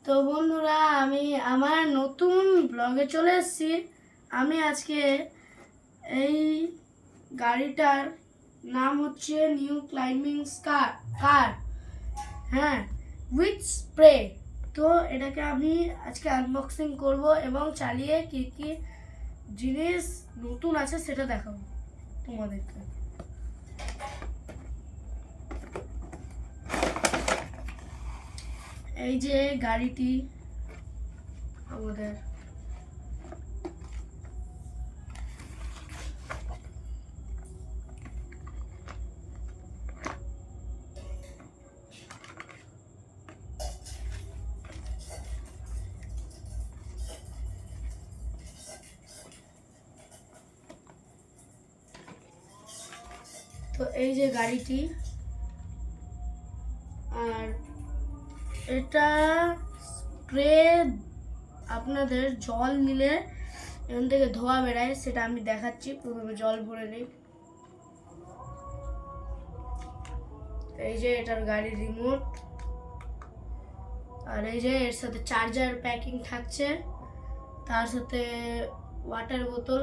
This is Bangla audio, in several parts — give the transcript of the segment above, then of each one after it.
তো বন্ধুরা, আমি আমার নতুন ব্লগে চলে এসেছি। আমি আজকে এই গাড়িটার নাম হচ্ছে নিউ ক্লাইম্বিং কার, হ্যাঁ, উইথ স্প্রে। তো এটাকে আমি আজকে আনবক্সিং করব এবং চালিয়ে কি কি জিনিস নতুন আছে সেটা দেখাবো তোমাদেরকে। এই যে গাড়িটি আমাদের, তো এই যে গাড়িটি, আর এটা স্প্রে, আপনাদের জল নিলে এখান থেকে ধোয়া বেরায়, সেটা আমি দেখাচ্ছি। প্রথমে জল ভরে নিই। এই যে এটার গাড়ির রিমোট, আর এই যে এর সাথে চার্জার প্যাকিং থাকছে, তার সাথে ওয়াটার বোতল,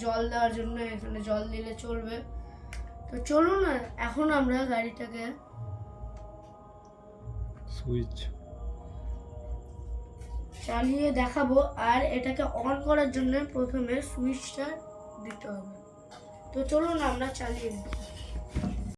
জল দেওয়ার জন্য এখানে জল দিলে চলবে। তো চলুন না, এখন আমরা গাড়িটাকে সুইচ চালিয়ে দেখাবো। আর এটাকে অন করার জন্য প্রথমে সুইচটা দিতে হবে। তো চলুন আমরা চালিয়ে দিই।